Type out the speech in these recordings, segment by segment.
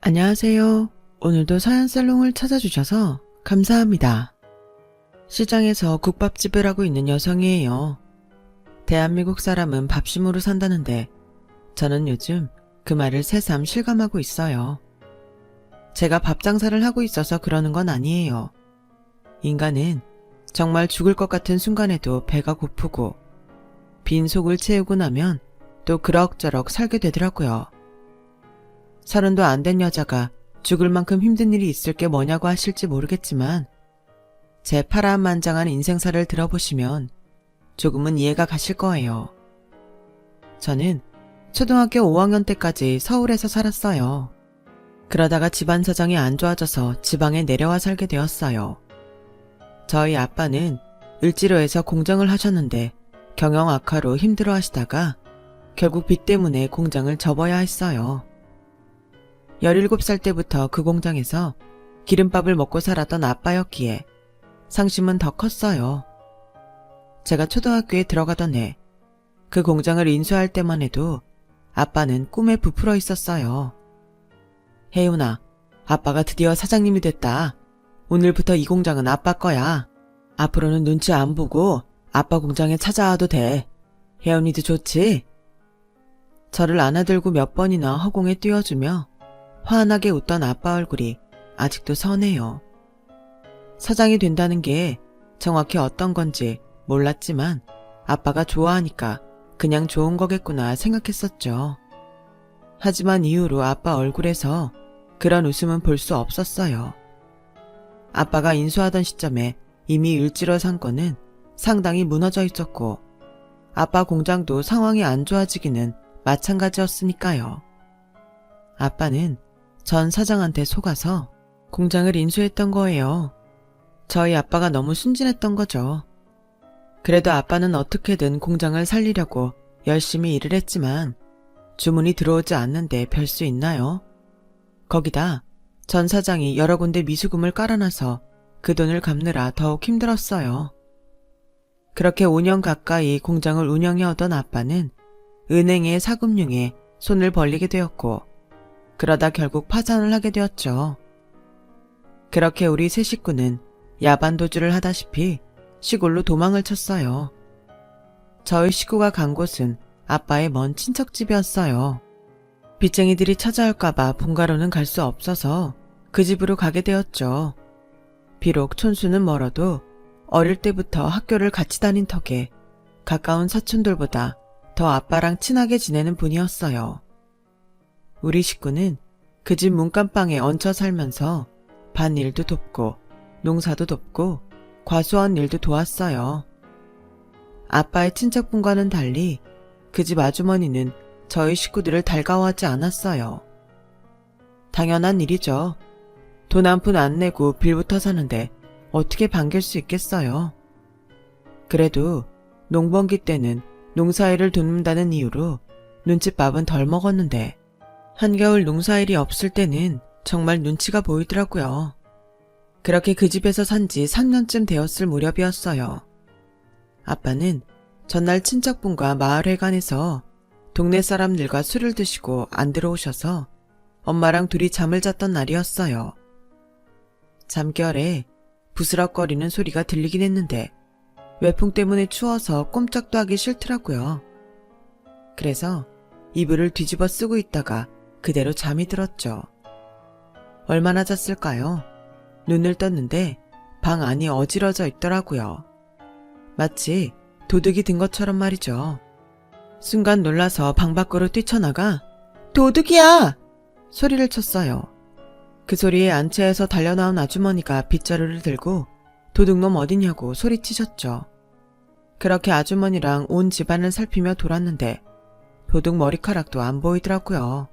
안녕하세요. 오늘도 서연살롱을 찾아주셔서 감사합니다. 시장에서 국밥집을 하고 있는 여성이에요. 대한민국 사람은 밥심으로 산다는데 저는 요즘 그 말을 새삼 실감하고 있어요. 제가 밥 장사를 하고 있어서 그러는 건 아니에요. 인간은 정말 죽을 것 같은 순간에도 배가 고프고 빈 속을 채우고 나면 또 그럭저럭 살게 되더라고요. 30도 안 된 여자가 죽을 만큼 힘든 일이 있을 게 뭐냐고 하실지 모르겠지만 제 파란만장한 인생사를 들어보시면 조금은 이해가 가실 거예요. 저는 초등학교 5학년 때까지 서울에서 살았어요. 그러다가 집안 사정이 안 좋아져서 지방에 내려와 살게 되었어요. 저희 아빠는 을지로에서 공장을 하셨는데 경영 악화로 힘들어 하시다가 결국 빚 때문에 공장을 접어야 했어요. 17살 때부터 그 공장에서 기름밥을 먹고 살았던 아빠였기에 상심은 더 컸어요. 제가 초등학교에 들어가던 해 그 공장을 인수할 때만 해도 아빠는 꿈에 부풀어 있었어요. 혜윤아, 아빠가 드디어 사장님이 됐다. 오늘부터 이 공장은 아빠 거야. 앞으로는 눈치 안 보고 아빠 공장에 찾아와도 돼. 혜윤이도 좋지? 저를 안아들고 몇 번이나 허공에 띄워주며 환하게 웃던 아빠 얼굴이 아직도 선해요. 사장이 된다는 게 정확히 어떤 건지 몰랐지만 아빠가 좋아하니까 그냥 좋은 거겠구나 생각했었죠. 하지만 이후로 아빠 얼굴에서 그런 웃음은 볼 수 없었어요. 아빠가 인수하던 시점에 이미 을지로 상권은 상당히 무너져 있었고 아빠 공장도 상황이 안 좋아지기는 마찬가지였으니까요. 아빠는 전 사장한테 속아서 공장을 인수했던 거예요. 저희 아빠가 너무 순진했던 거죠. 그래도 아빠는 어떻게든 공장을 살리려고 열심히 일을 했지만 주문이 들어오지 않는데 별 수 있나요? 거기다 전 사장이 여러 군데 미수금을 깔아놔서 그 돈을 갚느라 더욱 힘들었어요. 그렇게 5년 가까이 공장을 운영해오던 아빠는 은행의 사금융에 손을 벌리게 되었고 그러다 결국 파산을 하게 되었죠. 그렇게 우리 세 식구는 야반도주를 하다시피 시골로 도망을 쳤어요. 저희 식구가 간 곳은 아빠의 먼 친척집이었어요. 빚쟁이들이 찾아올까봐 본가로는 갈 수 없어서 그 집으로 가게 되었죠. 비록 촌수는 멀어도 어릴 때부터 학교를 같이 다닌 턱에 가까운 사촌들보다 더 아빠랑 친하게 지내는 분이었어요. 우리 식구는 그 집 문간방에 얹혀 살면서 밭일도 돕고 농사도 돕고 과수원 일도 도왔어요. 아빠의 친척분과는 달리 그 집 아주머니는 저희 식구들을 달가워하지 않았어요. 당연한 일이죠. 돈 한 푼 안 내고 빌부터 사는데 어떻게 반길 수 있겠어요. 그래도 농번기 때는 농사일을 돕는다는 이유로 눈칫밥은 덜 먹었는데 한겨울 농사일이 없을 때는 정말 눈치가 보이더라고요. 그렇게 그 집에서 산 지 3년쯤 되었을 무렵이었어요. 아빠는 전날 친척분과 마을회관에서 동네 사람들과 술을 드시고 안 들어오셔서 엄마랑 둘이 잠을 잤던 날이었어요. 잠결에 부스럭거리는 소리가 들리긴 했는데 외풍 때문에 추워서 꼼짝도 하기 싫더라고요. 그래서 이불을 뒤집어 쓰고 있다가 그대로 잠이 들었죠. 얼마나 잤을까요? 눈을 떴는데 방 안이 어지러져 있더라고요. 마치 도둑이 든 것처럼 말이죠. 순간 놀라서 방 밖으로 뛰쳐나가 도둑이야! 소리를 쳤어요. 그 소리에 안채에서 달려나온 아주머니가 빗자루를 들고 도둑놈 어디냐고 소리치셨죠. 그렇게 아주머니랑 온 집안을 살피며 돌았는데 도둑 머리카락도 안 보이더라고요.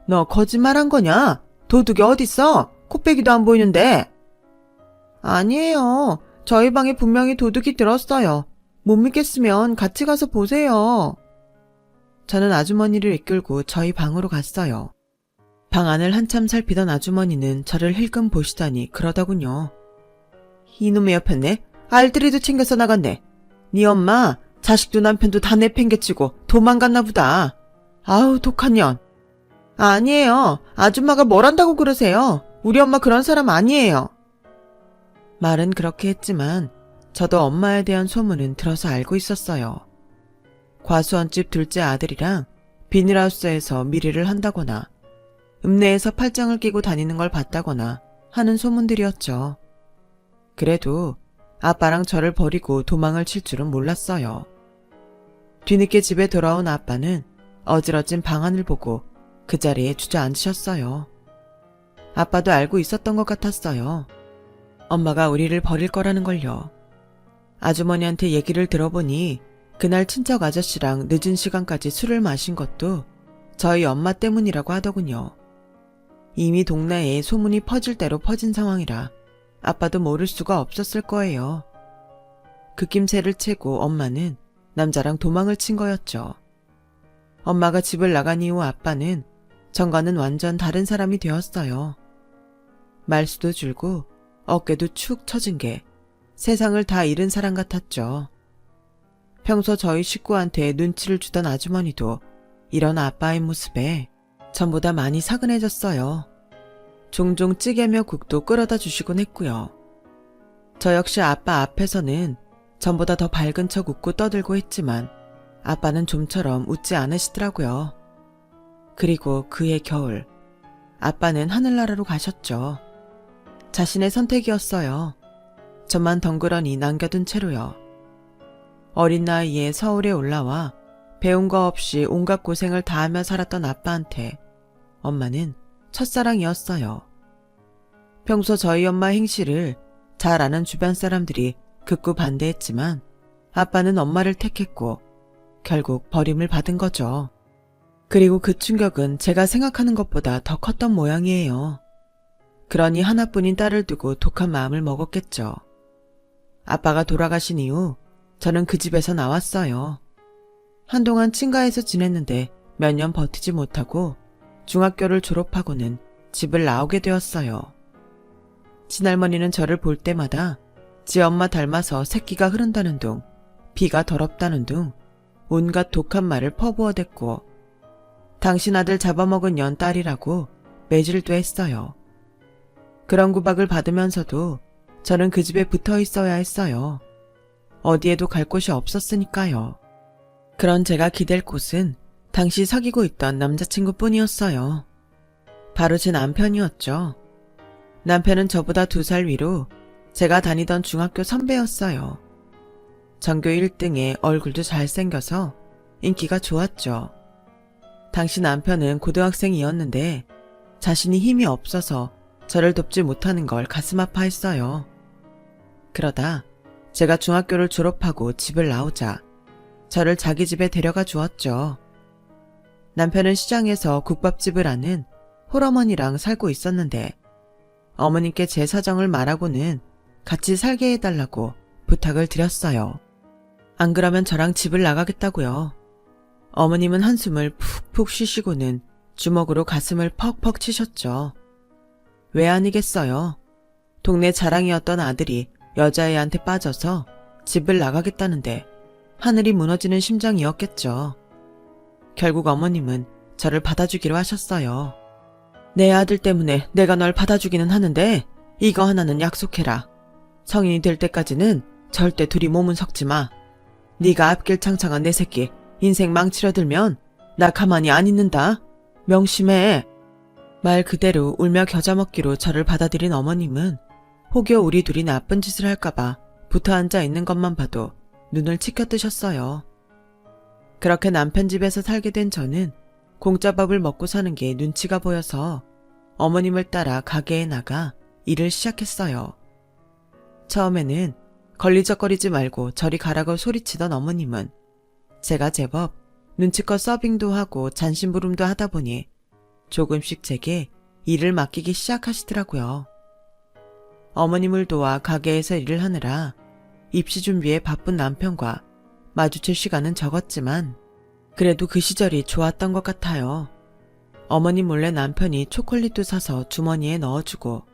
너 거짓말한 거냐? 도둑이 어딨어? 코빼기도 안 보이는데. 아니에요. 저희 방에 분명히 도둑이 들었어요. 못 믿겠으면 같이 가서 보세요. 저는 아주머니를 이끌고 저희 방으로 갔어요. 방 안을 한참 살피던 아주머니는 저를 힐끔 보시더니 그러더군요. 이놈의 옆였네. 알뜰이도 챙겨서 나갔네. 네 엄마 자식도 남편도 다 내팽개치고 도망갔나 보다. 아우 독한 년. 아니에요. 아줌마가 뭘 한다고 그러세요. 우리 엄마 그런 사람 아니에요. 말은 그렇게 했지만 저도 엄마에 대한 소문은 들어서 알고 있었어요. 과수원집 둘째 아들이랑 비닐하우스에서 미리를 한다거나 읍내에서 팔짱을 끼고 다니는 걸 봤다거나 하는 소문들이었죠. 그래도 아빠랑 저를 버리고 도망을 칠 줄은 몰랐어요. 뒤늦게 집에 돌아온 아빠는 어지러진 방안을 보고 그 자리에 주저앉으셨어요. 아빠도 알고 있었던 것 같았어요. 엄마가 우리를 버릴 거라는 걸요. 아주머니한테 얘기를 들어보니 그날 친척 아저씨랑 늦은 시간까지 술을 마신 것도 저희 엄마 때문이라고 하더군요. 이미 동네에 소문이 퍼질 대로 퍼진 상황이라 아빠도 모를 수가 없었을 거예요. 그 낌새를 채고 엄마는 남자랑 도망을 친 거였죠. 엄마가 집을 나간 이후 아빠는 전과는 완전 다른 사람이 되었어요. 말수도 줄고 어깨도 축 처진 게 세상을 다 잃은 사람 같았죠. 평소 저희 식구한테 눈치를 주던 아주머니도 이런 아빠의 모습에 전보다 많이 사근해졌어요. 종종 찌개며 국도 끓여다 주시곤 했고요. 저 역시 아빠 앞에서는 전보다 더 밝은 척 웃고 떠들고 했지만 아빠는 좀처럼 웃지 않으시더라고요. 그리고 그해 겨울 아빠는 하늘나라로 가셨죠. 자신의 선택이었어요. 저만 덩그러니 남겨둔 채로요. 어린 나이에 서울에 올라와 배운 거 없이 온갖 고생을 다하며 살았던 아빠한테 엄마는 첫사랑이었어요. 평소 저희 엄마 행실을 잘 아는 주변 사람들이 극구 반대했지만 아빠는 엄마를 택했고 결국 버림을 받은 거죠. 그리고 그 충격은 제가 생각하는 것보다 더 컸던 모양이에요. 그러니 하나뿐인 딸을 두고 독한 마음을 먹었겠죠. 아빠가 돌아가신 이후 저는 그 집에서 나왔어요. 한동안 친가에서 지냈는데 몇 년 버티지 못하고 중학교를 졸업하고는 집을 나오게 되었어요. 친할머니는 저를 볼 때마다 지 엄마 닮아서 새끼가 흐른다는 둥, 비가 더럽다는 둥, 온갖 독한 말을 퍼부어댔고 당신 아들 잡아먹은 년 딸이라고 매질도 했어요. 그런 구박을 받으면서도 저는 그 집에 붙어 있어야 했어요. 어디에도 갈 곳이 없었으니까요. 그런 제가 기댈 곳은 당시 사귀고 있던 남자친구뿐이었어요. 바로 제 남편이었죠. 남편은 저보다 2살 위로 제가 다니던 중학교 선배였어요. 전교 1등에 얼굴도 잘생겨서 인기가 좋았죠. 당시 남편은 고등학생이었는데 자신이 힘이 없어서 저를 돕지 못하는 걸 가슴 아파했어요. 그러다 제가 중학교를 졸업하고 집을 나오자 저를 자기 집에 데려가 주었죠. 남편은 시장에서 국밥집을 하는 홀어머니랑 살고 있었는데 어머님께 제 사정을 말하고는 같이 살게 해달라고 부탁을 드렸어요. 안 그러면 저랑 집을 나가겠다고요. 어머님은 한숨을 푹푹 쉬시고는 주먹으로 가슴을 퍽퍽 치셨죠. 왜 아니겠어요. 동네 자랑이었던 아들이 여자애한테 빠져서 집을 나가겠다는데 하늘이 무너지는 심정이었겠죠. 결국 어머님은 저를 받아주기로 하셨어요. 내 아들 때문에 내가 널 받아주기는 하는데 이거 하나는 약속해라. 성인이 될 때까지는 절대 둘이 몸은 섞지 마. 네가 앞길 창창한 내 새끼 인생 망치려 들면 나 가만히 안 있는다. 명심해. 말 그대로 울며 겨자 먹기로 저를 받아들인 어머님은 혹여 우리 둘이 나쁜 짓을 할까봐 붙어 앉아 있는 것만 봐도 눈을 치켜뜨셨어요. 그렇게 남편 집에서 살게 된 저는 공짜밥을 먹고 사는 게 눈치가 보여서 어머님을 따라 가게에 나가 일을 시작했어요. 처음에는 걸리적거리지 말고 저리 가라고 소리치던 어머님은 제가 제법 눈치껏 서빙도 하고 잔심부름도 하다 보니 조금씩 제게 일을 맡기기 시작하시더라고요. 어머님을 도와 가게에서 일을 하느라 입시 준비에 바쁜 남편과 마주칠 시간은 적었지만 그래도 그 시절이 좋았던 것 같아요. 어머님 몰래 남편이 초콜릿도 사서 주머니에 넣어주고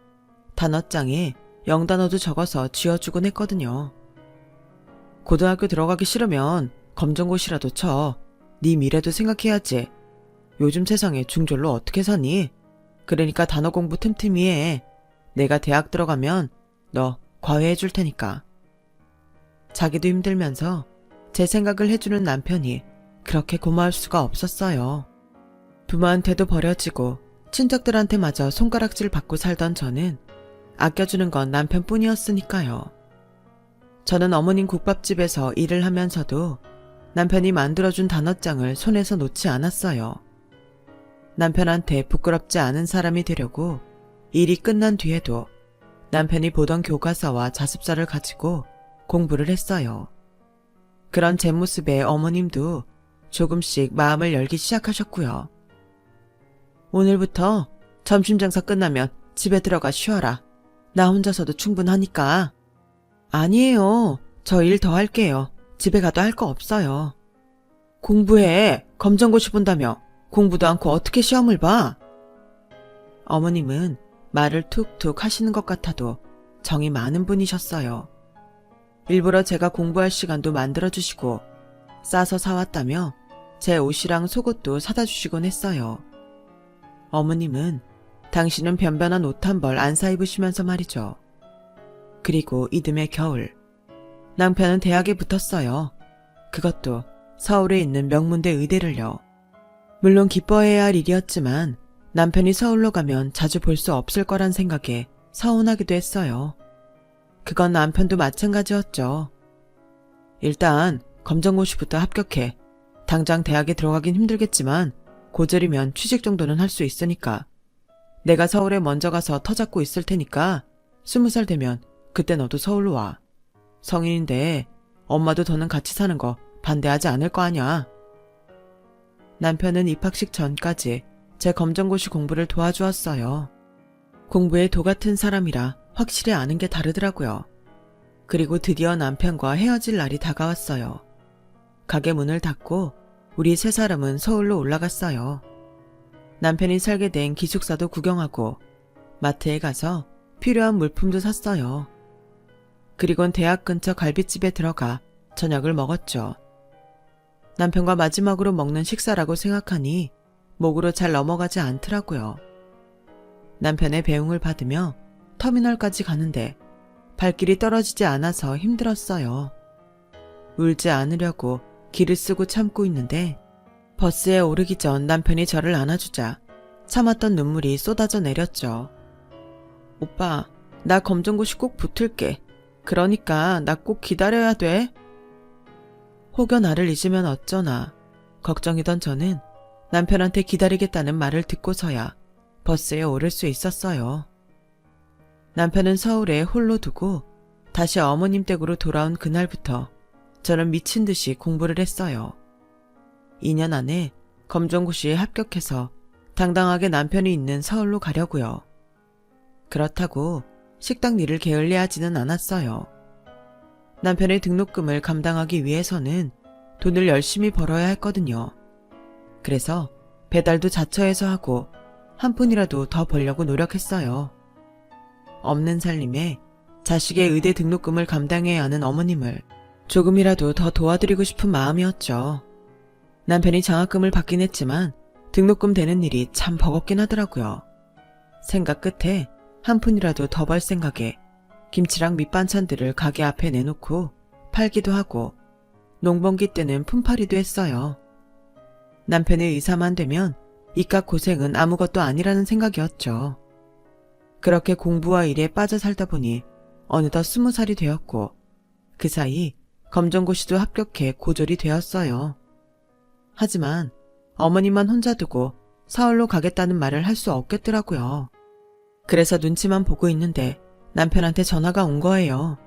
단어장에 영단어도 적어서 쥐어주곤 했거든요. 고등학교 들어가기 싫으면 검정고시라도 쳐. 네 미래도 생각해야지. 요즘 세상에 중졸로 어떻게 사니? 그러니까 단어 공부 틈틈이 해. 내가 대학 들어가면 너 과외해 줄 테니까. 자기도 힘들면서 제 생각을 해주는 남편이 그렇게 고마울 수가 없었어요. 부모한테도 버려지고 친척들한테마저 손가락질 받고 살던 저는 아껴주는 건 남편뿐이었으니까요. 저는 어머님 국밥집에서 일을 하면서도 남편이 만들어준 단어장을 손에서 놓지 않았어요. 남편한테 부끄럽지 않은 사람이 되려고 일이 끝난 뒤에도 남편이 보던 교과서와 자습서를 가지고 공부를 했어요. 그런 제 모습에 어머님도 조금씩 마음을 열기 시작하셨고요. 오늘부터 점심 장사 끝나면 집에 들어가 쉬어라. 나 혼자서도 충분하니까. 아니에요. 저 일 더 할게요. 집에 가도 할 거 없어요. 공부해. 검정고시 본다며. 공부도 않고 어떻게 시험을 봐? 어머님은 말을 툭툭 하시는 것 같아도 정이 많은 분이셨어요. 일부러 제가 공부할 시간도 만들어주시고 싸서 사왔다며 제 옷이랑 속옷도 사다 주시곤 했어요. 어머님은 당신은 변변한 옷 한 벌 안 사 입으시면서 말이죠. 그리고 이듬해 겨울 남편은 대학에 붙었어요. 그것도 서울에 있는 명문대 의대를요. 물론 기뻐해야 할 일이었지만 남편이 서울로 가면 자주 볼 수 없을 거란 생각에 서운하기도 했어요. 그건 남편도 마찬가지였죠. 일단 검정고시부터 합격해. 당장 대학에 들어가긴 힘들겠지만 고졸이면 취직 정도는 할 수 있으니까. 내가 서울에 먼저 가서 터 잡고 있을 테니까 20살 되면 그때 너도 서울로 와. 성인인데 엄마도 더는 같이 사는 거 반대하지 않을 거 아냐. 남편은 입학식 전까지 제 검정고시 공부를 도와주었어요. 공부에 도 같은 사람이라 확실히 아는 게 다르더라고요. 그리고 드디어 남편과 헤어질 날이 다가왔어요. 가게 문을 닫고 우리 세 사람은 서울로 올라갔어요. 남편이 살게 된 기숙사도 구경하고 마트에 가서 필요한 물품도 샀어요. 그리곤 대학 근처 갈비집에 들어가 저녁을 먹었죠. 남편과 마지막으로 먹는 식사라고 생각하니 목으로 잘 넘어가지 않더라고요. 남편의 배웅을 받으며 터미널까지 가는데 발길이 떨어지지 않아서 힘들었어요. 울지 않으려고 기를 쓰고 참고 있는데 버스에 오르기 전 남편이 저를 안아주자 참았던 눈물이 쏟아져 내렸죠. 오빠, 나 검정고시 꼭 붙을게. 그러니까 나 꼭 기다려야 돼. 혹여 나를 잊으면 어쩌나 걱정이던 저는 남편한테 기다리겠다는 말을 듣고서야 버스에 오를 수 있었어요. 남편은 서울에 홀로 두고 다시 어머님 댁으로 돌아온 그날부터 저는 미친 듯이 공부를 했어요. 2년 안에 검정고시에 합격해서 당당하게 남편이 있는 서울로 가려고요. 그렇다고 식당 일을 게을리하지는 않았어요. 남편의 등록금을 감당하기 위해서는 돈을 열심히 벌어야 했거든요. 그래서 배달도 자처해서 하고 한 푼이라도 더 벌려고 노력했어요. 없는 살림에 자식의 의대 등록금을 감당해야 하는 어머님을 조금이라도 더 도와드리고 싶은 마음이었죠. 남편이 장학금을 받긴 했지만 등록금 되는 일이 참 버겁긴 하더라고요. 생각 끝에 한 푼이라도 더 벌 생각에 김치랑 밑반찬들을 가게 앞에 내놓고 팔기도 하고 농번기 때는 품팔이도 했어요. 남편의 의사만 되면 이깟 고생은 아무것도 아니라는 생각이었죠. 그렇게 공부와 일에 빠져 살다 보니 어느덧 20살이 되었고 그 사이 검정고시도 합격해 고졸이 되었어요. 하지만 어머님만 혼자 두고 서울로 가겠다는 말을 할 수 없겠더라고요. 그래서 눈치만 보고 있는데 남편한테 전화가 온 거예요.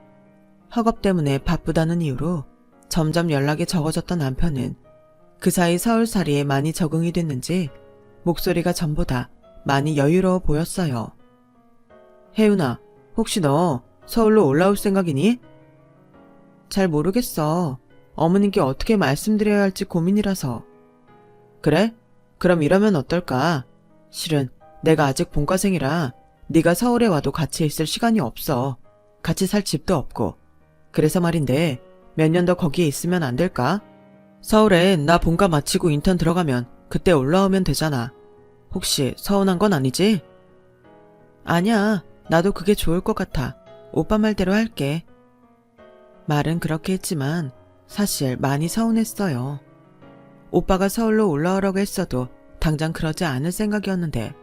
학업 때문에 바쁘다는 이유로 점점 연락이 적어졌던 남편은 그 사이 서울살이에 많이 적응이 됐는지 목소리가 전보다 많이 여유로워 보였어요. 혜윤아, 혹시 너 서울로 올라올 생각이니? 잘 모르겠어. 어머님께 어떻게 말씀드려야 할지 고민이라서. 그래? 그럼 이러면 어떨까? 실은 내가 아직 본과생이라 네가 서울에 와도 같이 있을 시간이 없어. 같이 살 집도 없고. 그래서 말인데 몇 년 더 거기에 있으면 안 될까? 서울에 나 본과 마치고 인턴 들어가면 그때 올라오면 되잖아. 혹시 서운한 건 아니지? 아니야. 나도 그게 좋을 것 같아. 오빠 말대로 할게. 말은 그렇게 했지만 사실 많이 서운했어요. 오빠가 서울로 올라오라고 했어도 당장 그러지 않을 생각이었는데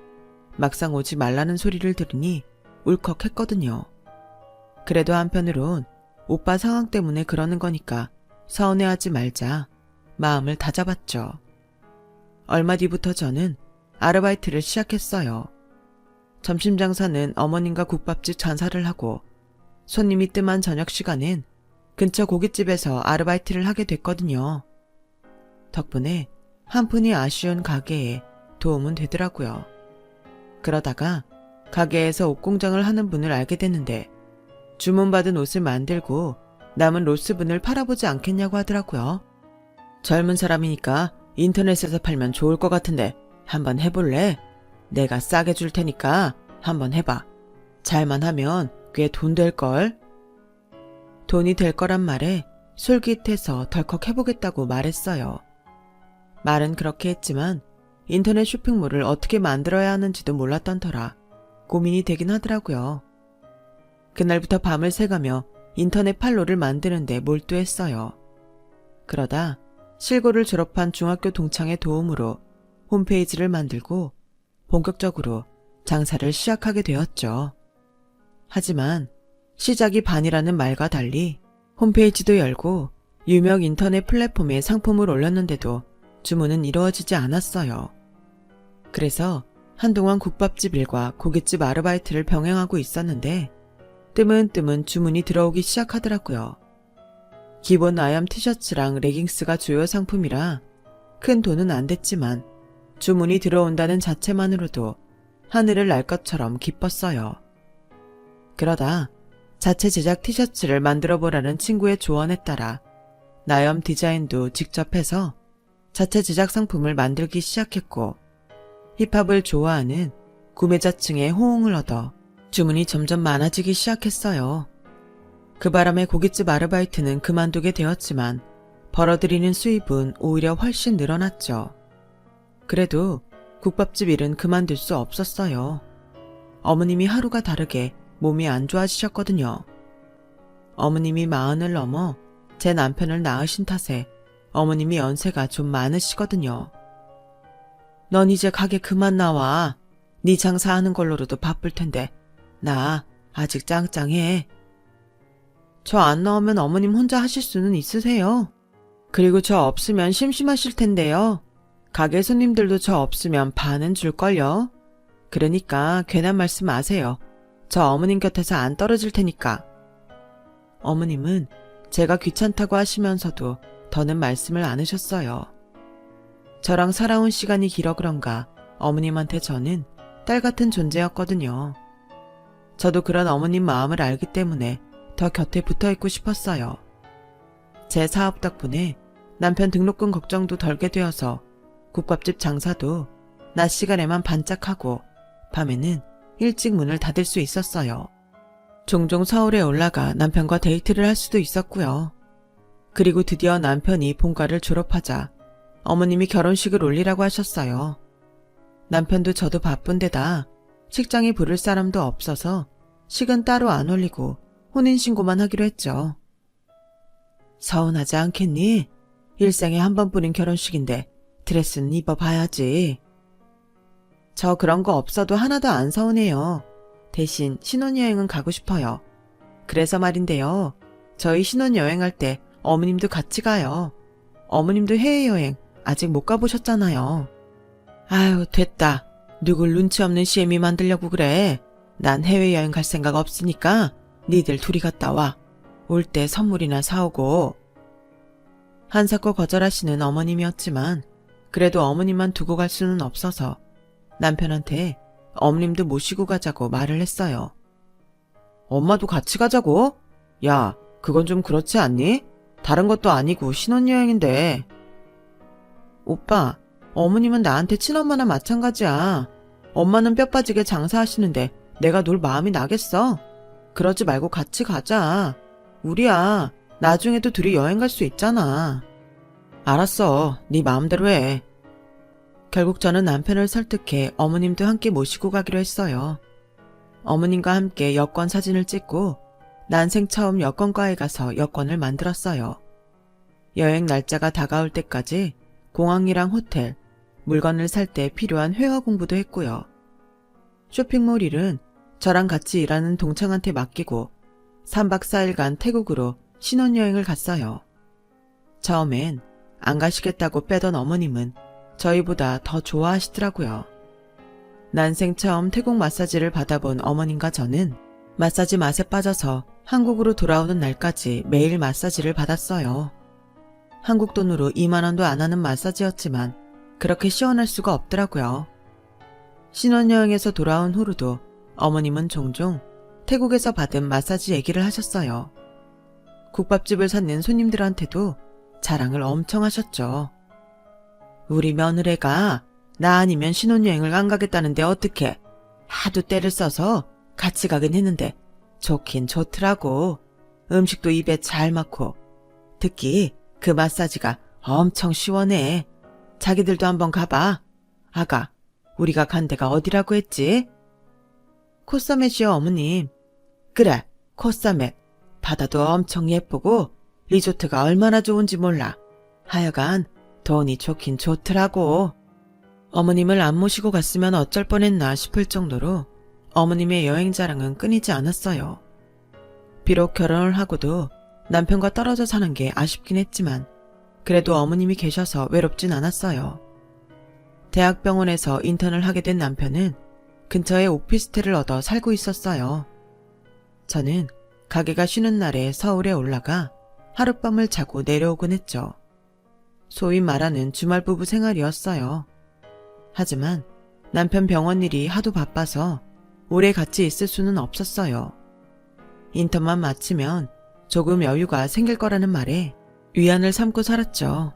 막상 오지 말라는 소리를 들으니 울컥했거든요. 그래도 한편으론 오빠 상황 때문에 그러는 거니까 서운해하지 말자 마음을 다잡았죠. 얼마 뒤부터 저는 아르바이트를 시작했어요. 점심 장사는 어머님과 국밥집 장사를 하고 손님이 뜸한 저녁 시간엔 근처 고깃집에서 아르바이트를 하게 됐거든요. 덕분에 한 푼이 아쉬운 가게에 도움은 되더라고요. 그러다가 가게에서 옷공장을 하는 분을 알게 됐는데 주문받은 옷을 만들고 남은 로스분을 팔아보지 않겠냐고 하더라고요. 젊은 사람이니까 인터넷에서 팔면 좋을 것 같은데 한번 해볼래? 내가 싸게 줄 테니까 한번 해봐. 잘만 하면 꽤 돈 될걸? 돈이 될 거란 말에 솔깃해서 덜컥 해보겠다고 말했어요. 말은 그렇게 했지만 인터넷 쇼핑몰을 어떻게 만들어야 하는지도 몰랐던 터라 고민이 되긴 하더라고요. 그날부터 밤을 새가며 인터넷 판로를 만드는데 몰두했어요. 그러다 실고를 졸업한 중학교 동창의 도움으로 홈페이지를 만들고 본격적으로 장사를 시작하게 되었죠. 하지만 시작이 반이라는 말과 달리 홈페이지도 열고 유명 인터넷 플랫폼에 상품을 올렸는데도 주문은 이루어지지 않았어요. 그래서 한동안 국밥집 일과 고깃집 아르바이트를 병행하고 있었는데 뜨문뜨문 주문이 들어오기 시작하더라고요. 기본 아염 티셔츠랑 레깅스가 주요 상품이라 큰 돈은 안 됐지만 주문이 들어온다는 자체만으로도 하늘을 날 것처럼 기뻤어요. 그러다 자체 제작 티셔츠를 만들어 보라는 친구의 조언에 따라 나염 디자인도 직접 해서 자체 제작 상품을 만들기 시작했고 힙합을 좋아하는 구매자층의 호응을 얻어 주문이 점점 많아지기 시작했어요. 그 바람에 고깃집 아르바이트는 그만두게 되었지만 벌어들이는 수입은 오히려 훨씬 늘어났죠. 그래도 국밥집 일은 그만둘 수 없었어요. 어머님이 하루가 다르게 몸이 안 좋아지셨거든요. 어머님이 40을 넘어 제 남편을 낳으신 탓에 어머님이 연세가 좀 많으시거든요. 넌 이제 가게 그만 나와. 네 장사하는 걸로라도 바쁠 텐데 나 아직 짱짱해. 저 안 나오면 어머님 혼자 하실 수는 있으세요. 그리고 저 없으면 심심하실 텐데요. 가게 손님들도 저 없으면 반은 줄걸요. 그러니까 괜한 말씀 마세요. 저 어머님 곁에서 안 떨어질 테니까. 어머님은 제가 귀찮다고 하시면서도 더는 말씀을 안 하셨어요. 저랑 살아온 시간이 길어 그런가 어머님한테 저는 딸 같은 존재였거든요. 저도 그런 어머님 마음을 알기 때문에 더 곁에 붙어있고 싶었어요. 제 사업 덕분에 남편 등록금 걱정도 덜게 되어서 국밥집 장사도 낮 시간에만 반짝하고 밤에는 일찍 문을 닫을 수 있었어요. 종종 서울에 올라가 남편과 데이트를 할 수도 있었고요. 그리고 드디어 남편이 본과를 졸업하자 어머님이 결혼식을 올리라고 하셨어요. 남편도 저도 바쁜데다 식장에 부를 사람도 없어서 식은 따로 안 올리고 혼인신고만 하기로 했죠. 서운하지 않겠니? 일생에 한 번뿐인 결혼식인데 드레스는 입어봐야지. 저 그런 거 없어도 하나도 안 서운해요. 대신 신혼여행은 가고 싶어요. 그래서 말인데요. 저희 신혼여행할 때 어머님도 같이 가요. 어머님도 해외여행 아직 못 가보셨잖아요. 아유 됐다. 누굴 눈치 없는 시애미 만들려고 그래. 난 해외여행 갈 생각 없으니까 니들 둘이 갔다 와. 올 때 선물이나 사오고. 한사코 거절하시는 어머님이었지만 그래도 어머님만 두고 갈 수는 없어서 남편한테 어머님도 모시고 가자고 말을 했어요. 엄마도 같이 가자고? 야, 그건 좀 그렇지 않니? 다른 것도 아니고 신혼여행인데. 오빠, 어머님은 나한테 친엄마나 마찬가지야. 엄마는 뼈 빠지게 장사하시는데 내가 놀 마음이 나겠어? 그러지 말고 같이 가자. 우리야, 나중에도 둘이 여행 갈 수 있잖아. 알았어, 네 마음대로 해. 결국 저는 남편을 설득해 어머님도 함께 모시고 가기로 했어요. 어머님과 함께 여권 사진을 찍고 난생 처음 여권과에 가서 여권을 만들었어요. 여행 날짜가 다가올 때까지 공항이랑 호텔, 물건을 살 때 필요한 회화 공부도 했고요. 쇼핑몰 일은 저랑 같이 일하는 동창한테 맡기고 3박 4일간 태국으로 신혼여행을 갔어요. 처음엔 안 가시겠다고 빼던 어머님은 저희보다 더 좋아하시더라고요. 난생 처음 태국 마사지를 받아본 어머님과 저는 마사지 맛에 빠져서 한국으로 돌아오는 날까지 매일 마사지를 받았어요. 한국 돈으로 2만 원도 안 하는 마사지였지만 그렇게 시원할 수가 없더라고요. 신혼여행에서 돌아온 후로도 어머님은 종종 태국에서 받은 마사지 얘기를 하셨어요. 국밥집을 찾는 손님들한테도 자랑을 엄청 하셨죠. 우리 며느리가 나 아니면 신혼여행을 안 가겠다는데 어떡해. 하도 때를 써서 같이 가긴 했는데 좋긴 좋더라고. 음식도 입에 잘 맞고 특히 그 마사지가 엄청 시원해. 자기들도 한번 가봐. 아가, 우리가 간 데가 어디라고 했지? 코사멧이요, 어머님. 그래, 코사멧. 바다도 엄청 예쁘고 리조트가 얼마나 좋은지 몰라. 하여간 돈이 좋긴 좋더라고. 어머님을 안 모시고 갔으면 어쩔 뻔했나 싶을 정도로 어머님의 여행 자랑은 끊이지 않았어요. 비록 결혼을 하고도 남편과 떨어져 사는 게 아쉽긴 했지만 그래도 어머님이 계셔서 외롭진 않았어요. 대학병원에서 인턴을 하게 된 남편은 근처에 오피스텔을 얻어 살고 있었어요. 저는 가게가 쉬는 날에 서울에 올라가 하룻밤을 자고 내려오곤 했죠. 소위 말하는 주말 부부 생활이었어요. 하지만 남편 병원 일이 하도 바빠서 오래 같이 있을 수는 없었어요. 인턴만 마치면 조금 여유가 생길 거라는 말에 위안을 삼고 살았죠.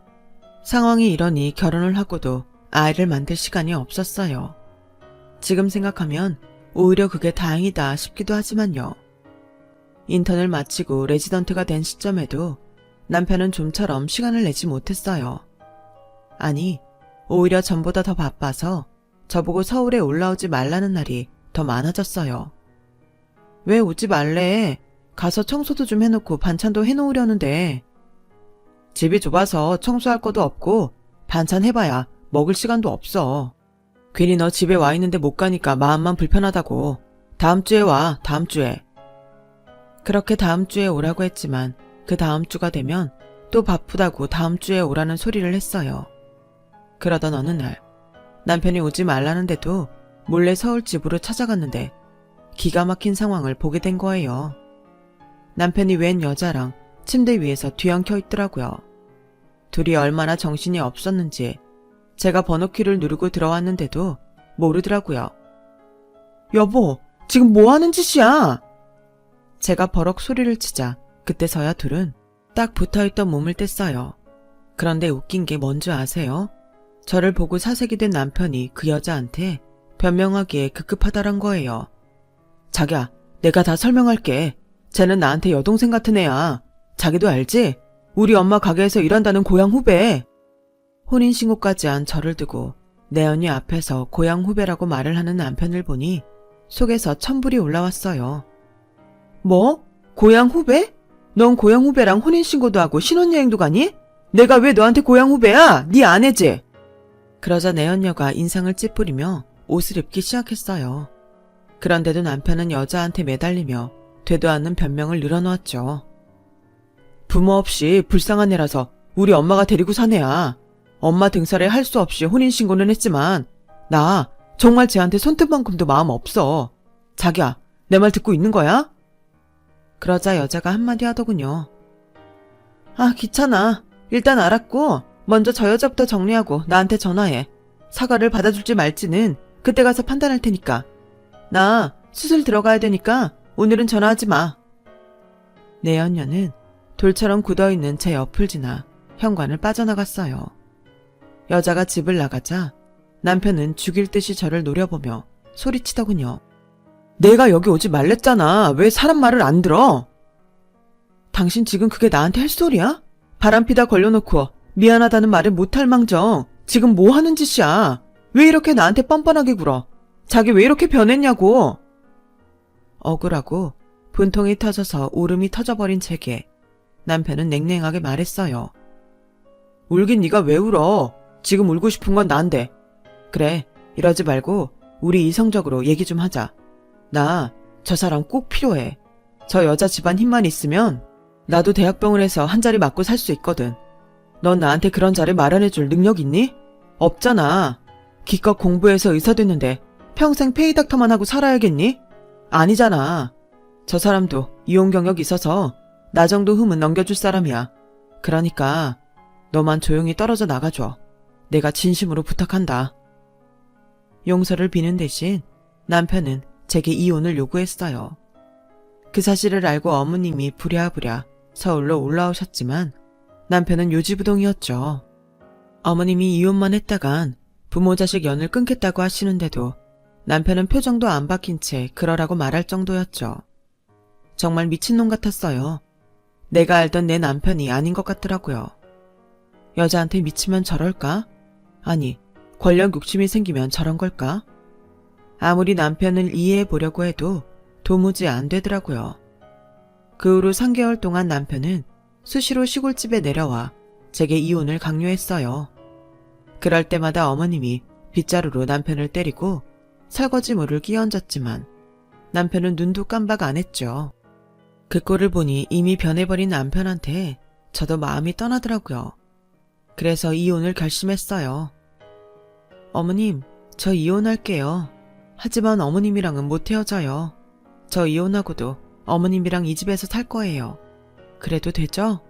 상황이 이러니 결혼을 하고도 아이를 만들 시간이 없었어요. 지금 생각하면 오히려 그게 다행이다 싶기도 하지만요. 인턴을 마치고 레지던트가 된 시점에도 남편은 좀처럼 시간을 내지 못했어요. 아니, 오히려 전보다 더 바빠서 저보고 서울에 올라오지 말라는 날이 더 많아졌어요. 왜 오지 말래? 가서 청소도 좀 해놓고 반찬도 해놓으려는데. 집이 좁아서 청소할 것도 없고 반찬 해봐야 먹을 시간도 없어. 괜히 너 집에 와 있는데 못 가니까 마음만 불편하다고. 다음 주에 와, 다음 주에. 그렇게 다음 주에 오라고 했지만 그 다음 주가 되면 또 바쁘다고 다음 주에 오라는 소리를 했어요. 그러던 어느 날 남편이 오지 말라는데도 몰래 서울 집으로 찾아갔는데 기가 막힌 상황을 보게 된 거예요. 남편이 웬 여자랑 침대 위에서 뒤엉켜 있더라고요. 둘이 얼마나 정신이 없었는지 제가 번호키를 누르고 들어왔는데도 모르더라고요. 여보, 지금 뭐 하는 짓이야? 제가 버럭 소리를 치자 그때서야 둘은 딱 붙어있던 몸을 뗐어요. 그런데 웃긴 게 뭔지 아세요? 저를 보고 사색이 된 남편이 그 여자한테 변명하기에 급급하다란 거예요. 자기야, 내가 다 설명할게. 쟤는 나한테 여동생 같은 애야. 자기도 알지? 우리 엄마 가게에서 일한다는 고향 후배. 혼인신고까지 한 저를 두고 내 언니 앞에서 고향 후배라고 말을 하는 남편을 보니 속에서 천불이 올라왔어요. 뭐? 고향 후배? 넌 고향 후배랑 혼인신고도 하고 신혼여행도 가니? 내가 왜 너한테 고향 후배야? 네 아내지? 그러자 내연녀가 인상을 찌푸리며 옷을 입기 시작했어요. 그런데도 남편은 여자한테 매달리며 되도 않는 변명을 늘어놓았죠. 부모 없이 불쌍한 애라서 우리 엄마가 데리고 산 애야. 엄마 등살에 할 수 없이 혼인신고는 했지만 나 정말 쟤한테 손톱만큼도 마음 없어. 자기야, 내 말 듣고 있는 거야? 그러자 여자가 한마디 하더군요. 아, 귀찮아. 일단 알았고 먼저 저 여자부터 정리하고 나한테 전화해. 사과를 받아줄지 말지는 그때 가서 판단할 테니까. 나 수술 들어가야 되니까 오늘은 전화하지 마. 내연녀는 돌처럼 굳어있는 제 옆을 지나 현관을 빠져나갔어요. 여자가 집을 나가자 남편은 죽일 듯이 저를 노려보며 소리치더군요. 내가 여기 오지 말랬잖아. 왜 사람 말을 안 들어? 당신 지금 그게 나한테 할 소리야? 바람피다 걸려놓고 미안하다는 말을 못할 망정 지금 뭐 하는 짓이야? 왜 이렇게 나한테 뻔뻔하게 굴어? 자기 왜 이렇게 변했냐고. 억울하고 분통이 터져서 울음이 터져버린 제게 남편은 냉랭하게 말했어요. 울긴 네가 왜 울어? 지금 울고 싶은 건 난데. 그래, 이러지 말고 우리 이성적으로 얘기 좀 하자. 나 저 사람 꼭 필요해. 저 여자 집안 힘만 있으면 나도 대학병원에서 한 자리 맞고 살 수 있거든. 넌 나한테 그런 자리 마련해줄 능력 있니? 없잖아. 기껏 공부해서 의사 됐는데 평생 페이닥터만 하고 살아야겠니? 아니잖아. 저 사람도 이혼 경력 있어서 나 정도 흠은 넘겨줄 사람이야. 그러니까 너만 조용히 떨어져 나가줘. 내가 진심으로 부탁한다. 용서를 비는 대신 남편은 제게 이혼을 요구했어요. 그 사실을 알고 어머님이 부랴부랴 서울로 올라오셨지만 남편은 요지부동이었죠. 어머님이 이혼만 했다간 부모 자식 연을 끊겠다고 하시는데도 남편은 표정도 안 바뀐 채 그러라고 말할 정도였죠. 정말 미친놈 같았어요. 내가 알던 내 남편이 아닌 것 같더라고요. 여자한테 미치면 저럴까? 아니, 권력 욕심이 생기면 저런 걸까? 아무리 남편을 이해해 보려고 해도 도무지 안 되더라고요. 그 후로 3개월 동안 남편은 수시로 시골집에 내려와 제게 이혼을 강요했어요. 그럴 때마다 어머님이 빗자루로 남편을 때리고 설거지물을 끼얹었지만 남편은 눈도 깜박 안 했죠. 그 꼴을 보니 이미 변해버린 남편한테 저도 마음이 떠나더라고요. 그래서 이혼을 결심했어요. 어머님, 저 이혼할게요. 하지만 어머님이랑은 못 헤어져요. 저 이혼하고도 어머님이랑 이 집에서 살 거예요. 그래도 되죠?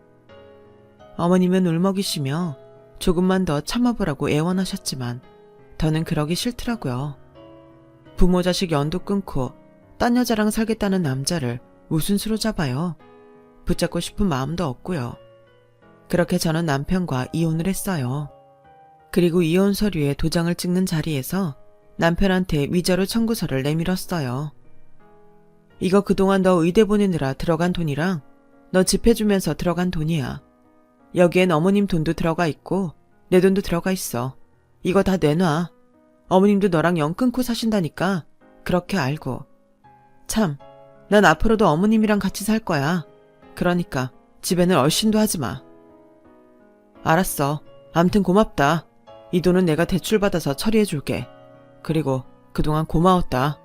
어머님은 울먹이시며 조금만 더 참아보라고 애원하셨지만 더는 그러기 싫더라고요. 부모 자식 연도 끊고 딴 여자랑 살겠다는 남자를 무슨 수로 잡아요. 붙잡고 싶은 마음도 없고요. 그렇게 저는 남편과 이혼을 했어요. 그리고 이혼 서류에 도장을 찍는 자리에서 남편한테 위자료 청구서를 내밀었어요. 이거 그동안 너 의대 보내느라 들어간 돈이랑 너 집 해주면서 들어간 돈이야. 여기엔 어머님 돈도 들어가 있고 내 돈도 들어가 있어. 이거 다 내놔. 어머님도 너랑 연 끊고 사신다니까 그렇게 알고. 참, 난 앞으로도 어머님이랑 같이 살 거야. 그러니까 집에는 얼씬도 하지 마. 알았어. 암튼 고맙다. 이 돈은 내가 대출받아서 처리해줄게. 그리고 그동안 고마웠다.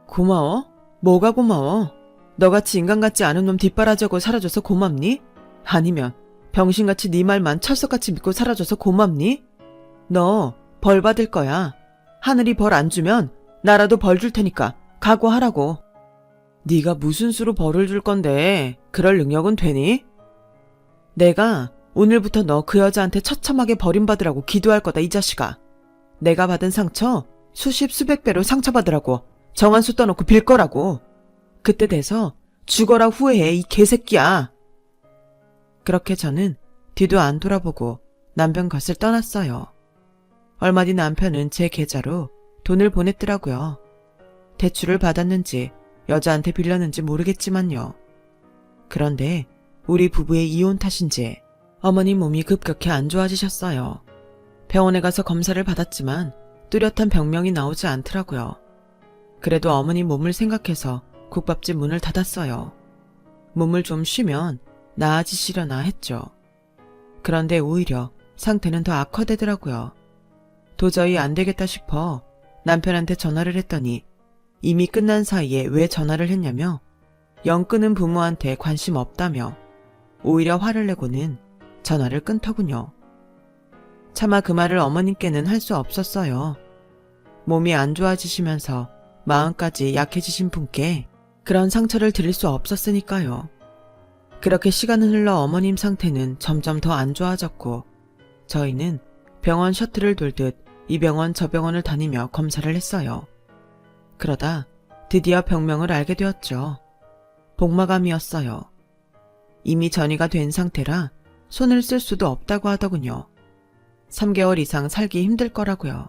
고마워? 뭐가 고마워? 너같이 인간 같지 않은 놈 뒷바라지하고 살아줘서 고맙니? 아니면 병신같이 네 말만 철석같이 믿고 살아줘서 고맙니? 너 벌 받을 거야. 하늘이 벌 안 주면 나라도 벌 줄 테니까 각오하라고. 네가 무슨 수로 벌을 줄 건데 그럴 능력은 되니? 내가 오늘부터 너 그 여자한테 처참하게 버림받으라고 기도할 거다, 이 자식아. 내가 받은 상처 수십 수백 배로 상처받으라고 정한수 떠놓고 빌 거라고. 그때 돼서 죽어라 후회해, 이 개새끼야. 그렇게 저는 뒤도 안 돌아보고 남편 곁을 떠났어요. 얼마 뒤 남편은 제 계좌로 돈을 보냈더라고요. 대출을 받았는지 여자한테 빌렸는지 모르겠지만요. 그런데 우리 부부의 이혼 탓인지 어머니 몸이 급격히 안 좋아지셨어요. 병원에 가서 검사를 받았지만 뚜렷한 병명이 나오지 않더라고요. 그래도 어머니 몸을 생각해서 국밥집 문을 닫았어요. 몸을 좀 쉬면 나아지시려나 했죠. 그런데 오히려 상태는 더 악화되더라고요. 도저히 안 되겠다 싶어 남편한테 전화를 했더니 이미 끝난 사이에 왜 전화를 했냐며 연 끊은 부모한테 관심 없다며 오히려 화를 내고는 전화를 끊더군요. 차마 그 말을 어머님께는 할 수 없었어요. 몸이 안 좋아지시면서 마음까지 약해지신 분께 그런 상처를 드릴 수 없었으니까요. 그렇게 시간은 흘러 어머님 상태는 점점 더 안 좋아졌고 저희는 병원 셔틀을 돌듯 이 병원 저 병원을 다니며 검사를 했어요. 그러다 드디어 병명을 알게 되었죠. 복마감이었어요. 이미 전이가 된 상태라 손을 쓸 수도 없다고 하더군요. 3개월 이상 살기 힘들 거라고요.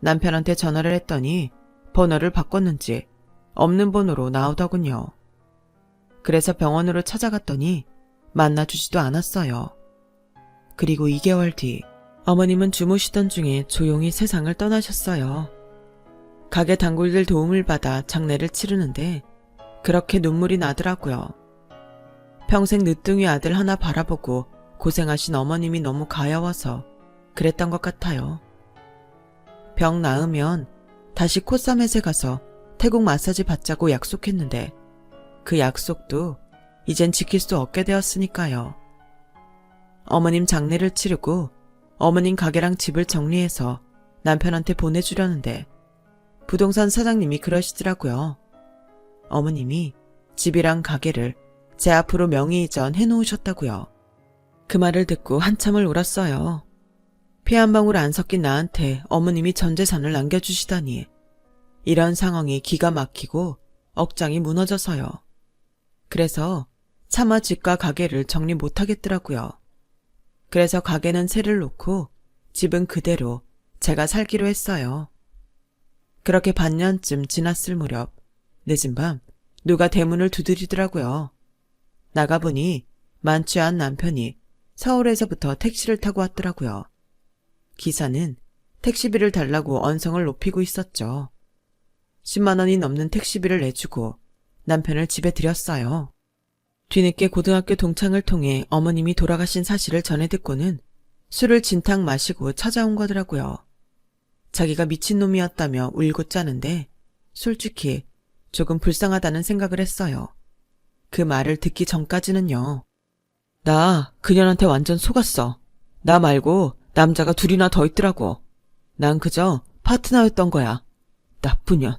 남편한테 전화를 했더니 번호를 바꿨는지 없는 번호로 나오더군요. 그래서 병원으로 찾아갔더니 만나주지도 않았어요. 그리고 2개월 뒤 어머님은 주무시던 중에 조용히 세상을 떠나셨어요. 가게 단골들 도움을 받아 장례를 치르는데 그렇게 눈물이 나더라고요. 평생 늦둥이 아들 하나 바라보고 고생하신 어머님이 너무 가여워서 그랬던 것 같아요. 병 나으면 다시 코사멧에 가서 태국 마사지 받자고 약속했는데 그 약속도 이젠 지킬 수 없게 되었으니까요. 어머님 장례를 치르고 어머님 가게랑 집을 정리해서 남편한테 보내주려는데 부동산 사장님이 그러시더라고요. 어머님이 집이랑 가게를 제 앞으로 명의 이전 해놓으셨다고요. 그 말을 듣고 한참을 울었어요. 피 한 방울 안 섞인 나한테 어머님이 전 재산을 남겨주시다니. 이런 상황이 기가 막히고 억장이 무너져서요. 그래서 차마 집과 가게를 정리 못하겠더라고요. 그래서 가게는 세를 놓고 집은 그대로 제가 살기로 했어요. 그렇게 반년쯤 지났을 무렵 늦은 밤 누가 대문을 두드리더라고요. 나가보니 만취한 남편이 서울에서부터 택시를 타고 왔더라고요. 기사는 택시비를 달라고 언성을 높이고 있었죠. 10만 원이 넘는 택시비를 내주고 남편을 집에 들였어요. 뒤늦게 고등학교 동창을 통해 어머님이 돌아가신 사실을 전해 듣고는 술을 진탕 마시고 찾아온 거더라고요. 자기가 미친놈이었다며 울고 짜는데 솔직히 조금 불쌍하다는 생각을 했어요. 그 말을 듣기 전까지는요. 나 그년한테 완전 속았어. 나 말고 남자가 둘이나 더 있더라고. 난 그저 파트너였던 거야. 나쁜 년.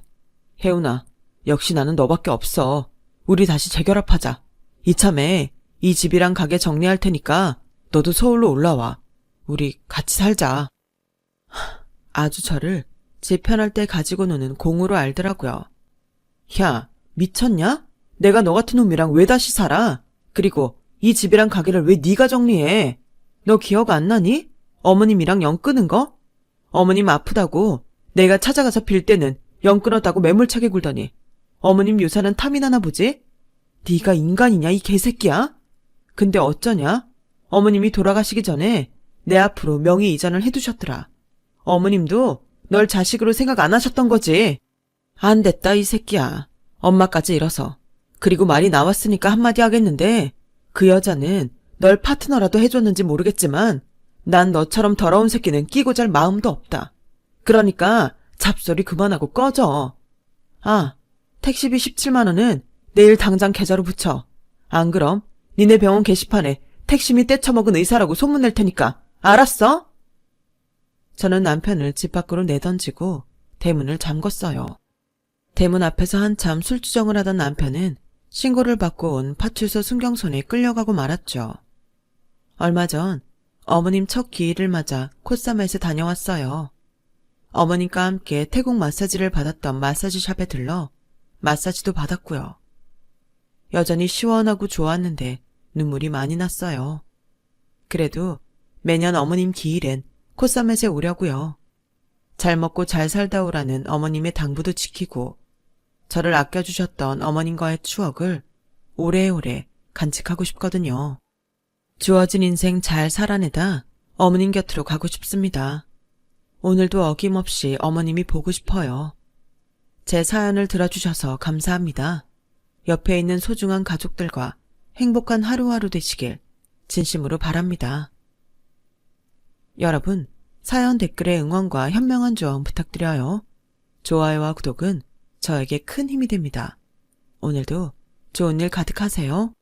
혜훈아, 역시 나는 너밖에 없어. 우리 다시 재결합하자. 이참에 이 집이랑 가게 정리할 테니까 너도 서울로 올라와. 우리 같이 살자. 아주 저를 제 편할 때 가지고 노는 공으로 알더라고요. 야, 미쳤냐? 내가 너 같은 놈이랑 왜 다시 살아? 그리고 이 집이랑 가게를 왜 네가 정리해? 너 기억 안 나니? 어머님이랑 연 끊은 거? 어머님 아프다고 내가 찾아가서 빌 때는 연 끊었다고 매몰차게 굴더니 어머님 유산은 탐이나나 보지? 네가 인간이냐 이 개새끼야? 근데 어쩌냐? 어머님이 돌아가시기 전에 내 앞으로 명의 이전을 해두셨더라. 어머님도 널 자식으로 생각 안 하셨던 거지. 안 됐다 이 새끼야. 엄마까지 잃어서. 그리고 말이 나왔으니까 한마디 하겠는데 그 여자는 널 파트너라도 해줬는지 모르겠지만 난 너처럼 더러운 새끼는 끼고 잘 마음도 없다. 그러니까 잡소리 그만하고 꺼져. 아, 택시비 17만 원은 내일 당장 계좌로 붙여. 안 그럼 니네 병원 게시판에 택시비 떼쳐먹은 의사라고 소문낼 테니까. 알았어? 저는 남편을 집 밖으로 내던지고 대문을 잠궜어요. 대문 앞에서 한참 술주정을 하던 남편은 신고를 받고 온 파출소 순경선에 끌려가고 말았죠. 얼마 전 어머님 첫 기일을 맞아 코사멧에 다녀왔어요. 어머님과 함께 태국 마사지를 받았던 마사지샵에 들러 마사지도 받았고요. 여전히 시원하고 좋았는데 눈물이 많이 났어요. 그래도 매년 어머님 기일엔 코사멧에 오려고요. 잘 먹고 잘 살다 오라는 어머님의 당부도 지키고 저를 아껴주셨던 어머님과의 추억을 오래오래 간직하고 싶거든요. 주어진 인생 잘 살아내다 어머님 곁으로 가고 싶습니다. 오늘도 어김없이 어머님이 보고 싶어요. 제 사연을 들어주셔서 감사합니다. 옆에 있는 소중한 가족들과 행복한 하루하루 되시길 진심으로 바랍니다. 여러분, 사연 댓글에 응원과 현명한 조언 부탁드려요. 좋아요와 구독은 저에게 큰 힘이 됩니다. 오늘도 좋은 일 가득하세요.